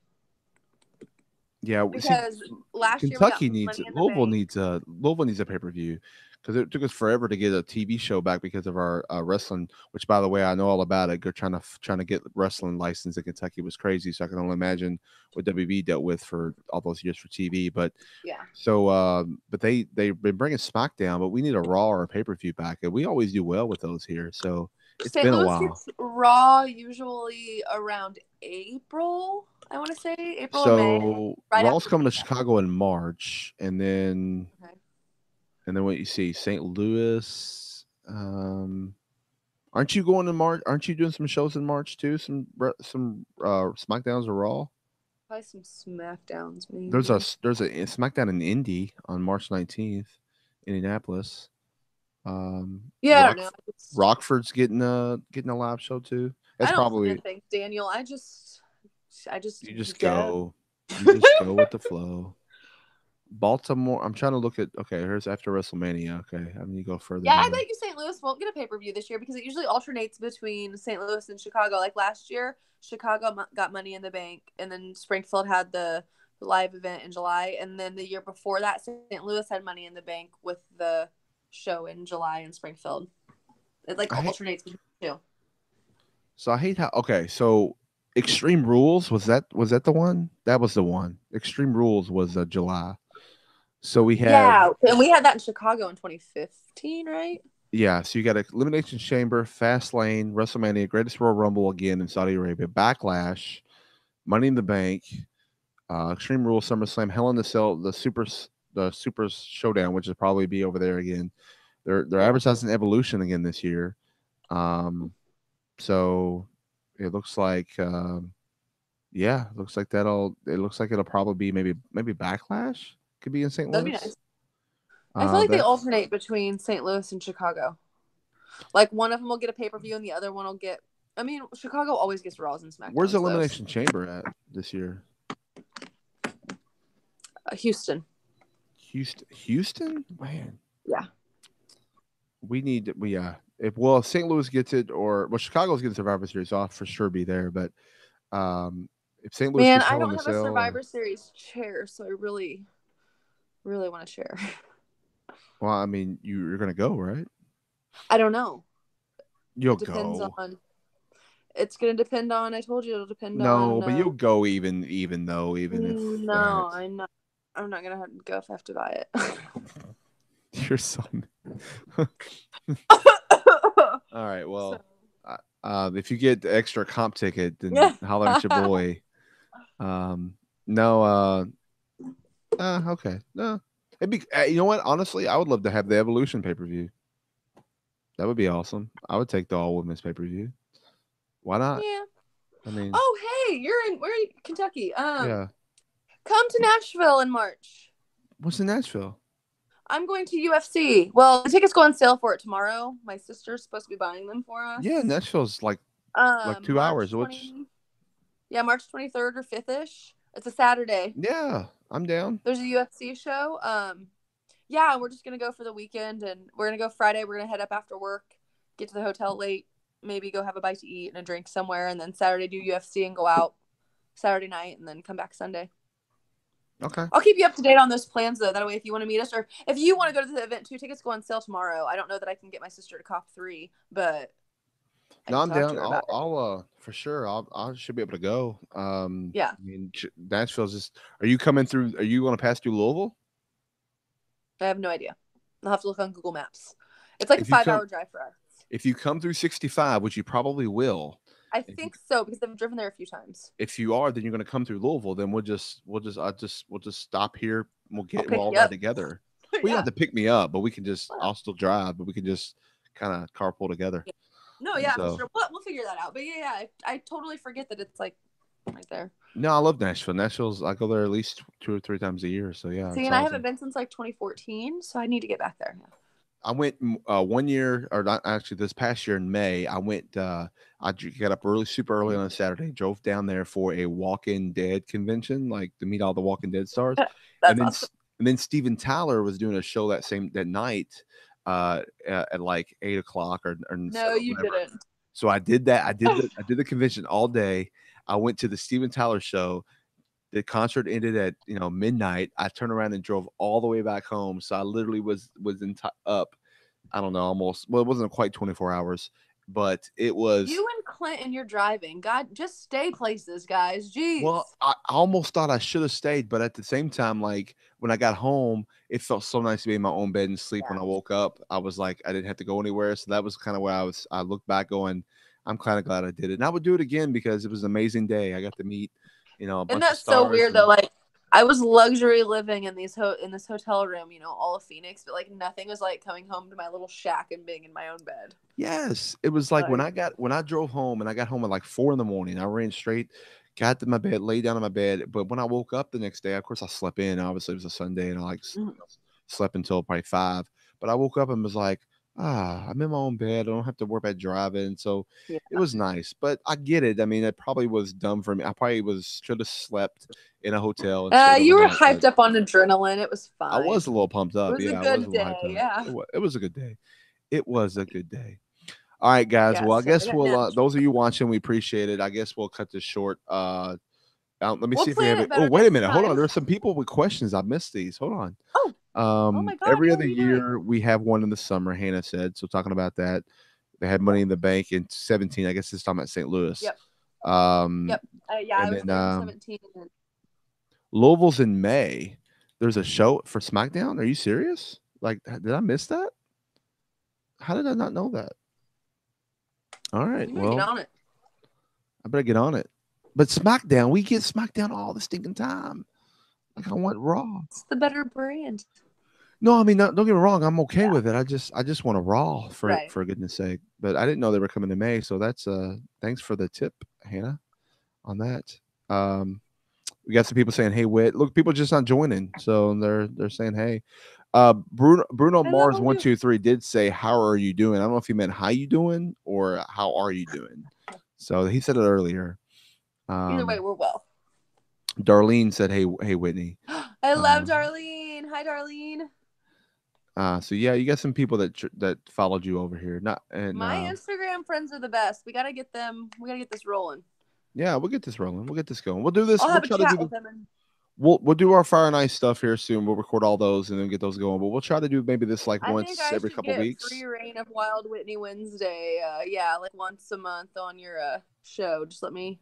yeah, see, Because last year we got Kentucky needs Money in the Bank. Louisville needs a pay per view because it took us forever to get a TV show back because of our wrestling. Which, by the way, I know all about it. They're trying to get wrestling license in Kentucky was crazy. So I can only imagine what WB dealt with for all those years for TV. But Yeah. so, but they've been bringing SmackDown, but we need a Raw or a pay per view back, and we always do well with those here. So it's St. been a Louis while. gets Raw usually around April. I want to say April or May, So right Raw's after coming to Mania. Chicago in March, Okay. and then what you see, St. Louis. Aren't you going in March? Aren't you doing some shows in March too? Some Smackdowns or Raw. Probably some Smackdowns, There's maybe. a Smackdown in Indy on March 19th, Indianapolis. Yeah, I don't know. Rockford's getting a live show too. That's I don't plan probably things, Daniel. I just you just go. go, you just go with the flow. Baltimore. I'm trying to look at. Okay, here's after WrestleMania. Okay, I need to go further Yeah, I down. bet you St. Louis won't get a pay per view this year because it usually alternates between St. Louis and Chicago. Like last year, Chicago got Money in the Bank, and then Springfield had the live event in July, and then the year before that, St. Louis had Money in the Bank with the show in July in Springfield. It like alternates between the two. So I hate how. Okay, so Extreme Rules was that the one? That was the one. Extreme Rules was July. So we have Yeah, and we had that in Chicago in 2015, right? yeah. So you got Elimination Chamber, Fast Lane, WrestleMania, Greatest Royal Rumble again in Saudi Arabia, Backlash, Money in the Bank, Extreme Rules, SummerSlam, Hell in the Cell, the Super Showdown, which will probably be over there again. They're Yeah. advertising Evolution again this year. So it looks like yeah, it looks like it'll probably be maybe Backlash could be in St. That'd be Louis. nice. I feel like they That's alternate between St. Louis and Chicago. Like one of them will get a pay per view and the other one will get. I mean, Chicago always gets Raws and where's SmackDowns. Elimination Chamber at this year? Houston. Houston, man. Yeah. Yeah. If St. Louis gets it or Chicago's getting Survivor Series, I'll for sure be there. But if St. Louis Man, gets I Hell in don't the have a Cell, Survivor Series chair, so I really, really want to share. well, I mean, you're gonna go, right? I don't know. You'll It depends go. on. It's gonna depend on. I told you it'll depend No, on. but you'll go even if No, that. I know. I'm not gonna go if I have to buy it. You're so. All right. So, Well, if you get the extra comp ticket, then yeah. holler at your boy. No. Okay. No. It'd be. You know what? Honestly, I would love to have the Evolution pay per view. That would be awesome. I would take the all women's pay per view. Why not? Yeah. I mean, Oh, hey, where are you? Kentucky. yeah. Come to Nashville in March. What's in Nashville? I'm going to UFC. Well, the tickets go on sale for it tomorrow. My sister's supposed to be buying them for us. Yeah, Nashville's like 2 March hours. Which 20. Yeah, March 23rd or 5th-ish. It's a Saturday. yeah, I'm down. There's a UFC show. Yeah, we're just gonna go for the weekend, and we're gonna go Friday. We're gonna head up after work, get to the hotel late, maybe go have a bite to eat and a drink somewhere, and then Saturday do UFC and go out Saturday night, and then come back Sunday. Okay. I'll keep you up to date on those plans, though. That way, if you want to meet us, or if you want to go to the event too, tickets go on sale tomorrow. I don't know that I can get my sister to cop 3, but No, I'm down. I'll for sure. I should be able to go. Yeah. I mean, Nashville's just. Are you coming through? Are you going to pass through Louisville? I have no idea. I'll have to look on Google Maps. It's like a 5-hour drive for us. If you come through 65, which you probably will. I think so because I've driven there a few times. If you are, then you're going to come through Louisville. Then we'll just stop here. We'll all ride together. Well, you don't have to pick me up, but we can just. I'll still drive, but we can just kind of carpool together. Yeah. No, yeah, for sure. We'll figure that out. But yeah, I totally forget that it's like right there. No, I love Nashville. I go there at least 2 or 3 times a year. So yeah. See, and awesome. I haven't been since like 2014, so I need to get back there. Yeah. I went 1 year, or not actually this past year in May. I went. I got up super early on a Saturday. Drove down there for a Walking Dead convention, like to meet all the Walking Dead stars. That's awesome. And then Steven Tyler was doing a show that night, at like 8 o'clock or no, you didn't. So I did that. I did the convention all day. I went to the Steven Tyler show. The concert ended at midnight. I turned around and drove all the way back home. So I literally was up. I don't know, almost. Well, it wasn't quite 24 hours, but it was. You and Clinton, you're driving. God, just stay places, guys. Jeez. Well, I almost thought I should have stayed, but at the same time, like when I got home, it felt so nice to be in my own bed and sleep. When I woke up, I was like, I didn't have to go anywhere. So that was kind of where I looked back going, I'm kind of glad I did it. And I would do it again because it was an amazing day. I got to meet, a bunch and that's of stars so weird though. Like I was luxury living in this hotel room, all of Phoenix, but like nothing was like coming home to my little shack and being in my own bed. Yes, it was like when I drove home and I got home at like 4 a.m. I ran straight, got to my bed, laid down in my bed. But when I woke up the next day, of course I slept in. Obviously it was a Sunday, and I slept until probably 5. But I woke up and was like, I'm in my own bed. I don't have to worry about driving. So it was nice. But I get it. I mean, it probably was dumb for me. I probably should have slept in a hotel. You were hyped up on adrenaline. It was fine. I was a little pumped up. It was a good day. Yeah. It was a good day. It was a good day. All right, guys. Well, I guess we'll. Those of you watching, we appreciate it. I guess we'll cut this short. Let me see if we have it. Oh, wait a minute. Hold on. There's some people with questions. I missed these. Hold on. Oh my God, every other year we have one in the summer, Hannah said. So talking about that, they had Money in the Bank in 17. I guess it's talking about St. Louis. Yep. Yeah, I was there in 17. Louisville's in May. There's a show for SmackDown. Are you serious? Like, did I miss that? How did I not know that? All right. Well, get on it. I better get on it. But SmackDown, we get SmackDown all the stinking time. Like, I want Raw. It's the better brand. No, I mean, don't get me wrong. I'm okay with it. I just want a Raw for goodness sake. But I didn't know they were coming to May. So that's thanks for the tip, Hannah, on that. We got some people saying, "Hey, Whit." Look, people just not joining, so they're saying, "Hey." Bruno Mars 123 did say, "How are you doing?" I don't know if he meant "How you doing" or "How are you doing." So he said it earlier. Either way, we're well. Darlene said, "Hey, Whitney." I love Darlene. Hi, Darlene. So yeah, you got some people that followed you over here. My Instagram friends are the best. We gotta get them. We gotta get this rolling. Yeah, we'll get this rolling. We'll get this going. We'll do this. I'll have a chat with them. We'll do our Fire and Ice stuff here soon. We'll record all those and then get those going. But we'll try to do maybe this like once every couple weeks. Free reign of Wild Whitney Wednesday. Like once a month on your show. Just let me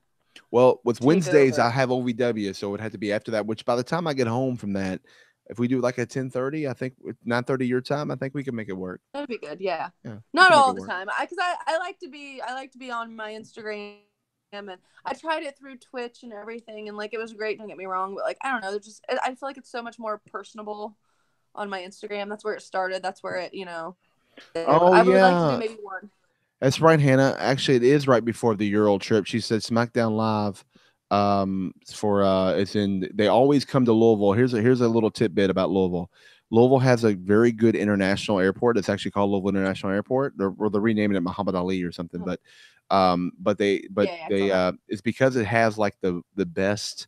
Well, with take Wednesdays, I over. have OVW, so it would have to be after that. Which by the time I get home from that, if we do like a 10:30, I think 9:30 your time, I think we can make it work. That'd be good. Yeah. Yeah, we Not can make all it the work. time. I like to be on my Instagram, and I tried it through Twitch and everything, and like it was great. Don't get me wrong, but like I don't know, I feel like it's so much more personable on my Instagram. That's where it started. That's where it. There, but Oh I would like to do yeah, maybe one. that's right, Hannah. Actually, it is right before the Euro trip. She said SmackDown Live. For it's in. They always come to Louisville. Here's a little tidbit about Louisville. Louisville has a very good international airport. It's actually called Louisville International Airport. They're renaming it Muhammad Ali or something. But Yeah, yeah, I saw they that. it's because it has like the best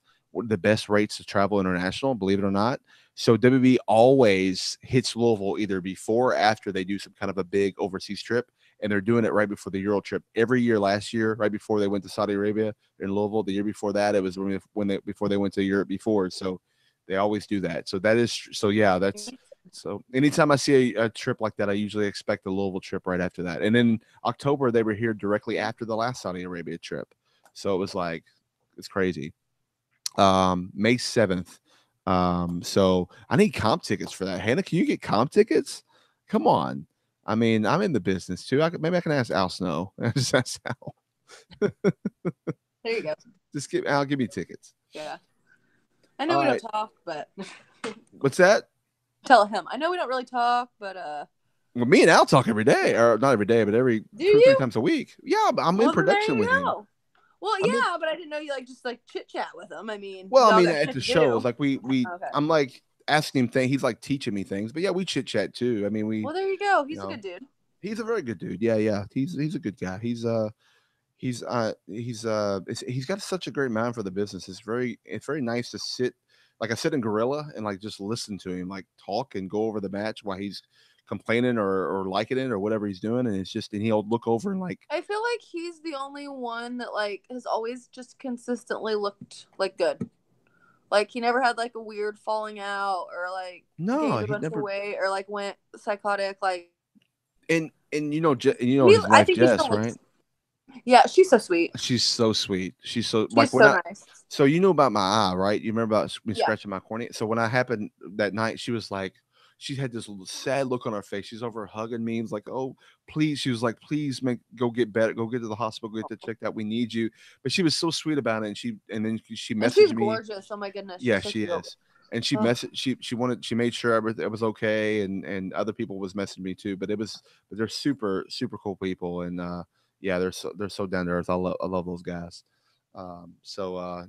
rates to travel international. Believe it or not. So WB always hits Louisville either before or after they do some kind of a big overseas trip, and they're doing it right before the Euro trip every year. Last year, right before they went to Saudi Arabia in Louisville, the year before that, it was when they before they went to Europe before. So they always do that. So that is so yeah. That's so anytime I see a trip like that, I usually expect the Louisville trip right after that. And then October they were here directly after the last Saudi Arabia trip, so it was like it's crazy. May 7th. So I need comp tickets for that. Hannah, can you get comp tickets? Come on. I mean, I'm in the business too. Maybe I can ask Al Snow. Just ask Al. There you go. Just give Al, give me tickets. Yeah. I know All we don't right. talk, but What's that? tell him. I know we don't really talk, but Well, me and Al talk every day, or not every day, but every do 2 or 3 you? times a week. Yeah, but I'm in Well, then there production you with him. go. Well, I'm in. yeah, but I didn't know you like just like chit chat with him. I mean, Well, I y'all mean, got at shit the to shows, do. like we, Okay. I'm like asking him things. He's like teaching me things, but yeah, we chit chat too. I mean, Well, there you go. you He's a know, good dude. he's a very good dude. Yeah, yeah. He's a good guy. He's got such a great mind for the business. It's very nice to sit like I sit in Gorilla and like just listen to him like talk and go over the match while he's complaining or liking it or whatever he's doing. And it's just and he'll look over and like I feel like he's the only one that like has always just consistently looked like good. Like he never had like a weird falling out or like no, gained a he bunch of never weight or like went psychotic. Like and you know his I wife think he still Jess, looks. right? Yeah, she's so sweet. She's so sweet. She's so like She's when so I nice. so you know about my eye, right? You remember about me Yeah. scratching my cornea? So when I happened that night, she was like, she had this little sad look on her face. She's over hugging me. And was like, oh, please. She was like, please go get better. Go get to the hospital. Go get that checked out. We need you. But she was so sweet about it. And then she And she's messaged me. gorgeous. Oh my goodness, Yeah, she's so she cute. is. And she Ugh. messaged she made sure everything was okay and other people was messaging me too. But they're super, super cool people. And yeah, they're so down to earth. I love those guys.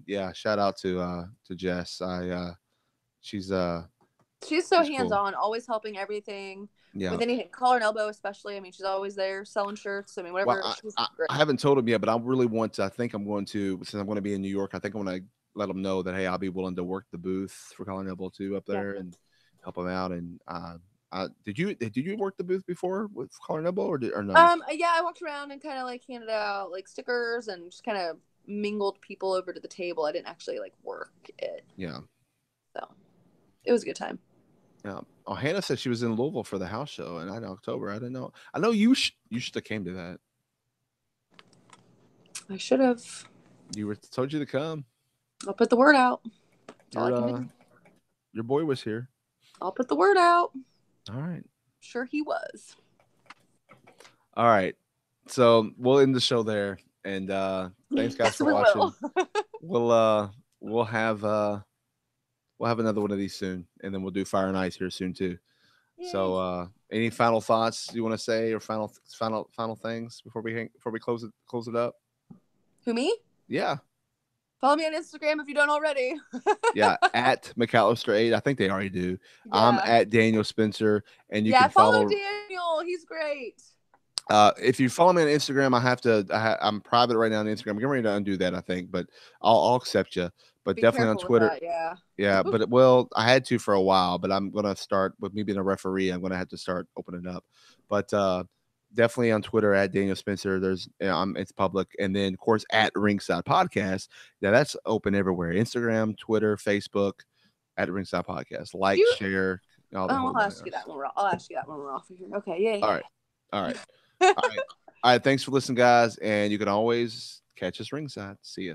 Yeah, shout out to Jess. She's She's so she's hands cool. on, always helping everything Yeah. with anything, collar and elbow especially. I mean, she's always there selling shirts. I mean, Well, whatever. She's great. I haven't told him yet, but I really want to. I think I'm going to since I'm going to be in New York. I think I'm going to let him know that hey, I'll be willing to work the booth for Colin Elbow too up Yeah. there and help him out. And did you work the booth before with Colin Elbow or no? Yeah, I walked around and kind of like handed out like stickers and just kind of mingled people over to the table. I didn't actually like work it, Yeah. so it was a good time. Yeah. Oh, Hannah said she was in Louisville for the house show in October. I didn't know. I know you should have came to that. I should have. You were told you to come. I'll put the word out. That's all I Your can do. your boy was here. I'll put the word out. All right. Sure, he was. All right. So we'll end the show there. And thanks guys Yes, for we watching. will. We'll have another one of these soon, and then we'll do Fire and Ice here soon too. So any final thoughts you want to say or final things before we close it up? Who, me? Yeah. Follow me on Instagram if you don't already. Yeah, at McCallister8. I think they already do. I'm Yeah. at Daniel Spencer, and you Yeah, can follow follow. Daniel. He's great. If you follow me on Instagram, I'm private right now on Instagram. I'm getting ready to undo that, I think, but I'll accept you. But Be definitely on careful with Twitter. that. Yeah. Yeah, but well, I had to for a while, but I'm gonna start with me being a referee. I'm gonna have to start opening up. But definitely on Twitter at Daniel Spencer. It's public, and then of course at Ringside Podcast. Yeah, that's open everywhere: Instagram, Twitter, Facebook. At Ringside Podcast, like, You. share, all the Oh, whole I'll nine ask you yards. that when we're. I'll ask you that when we're off of here. Okay. Yeah. All Yeah. right, all right, all right, all right. Thanks for listening, guys, and you can always catch us ringside. See ya.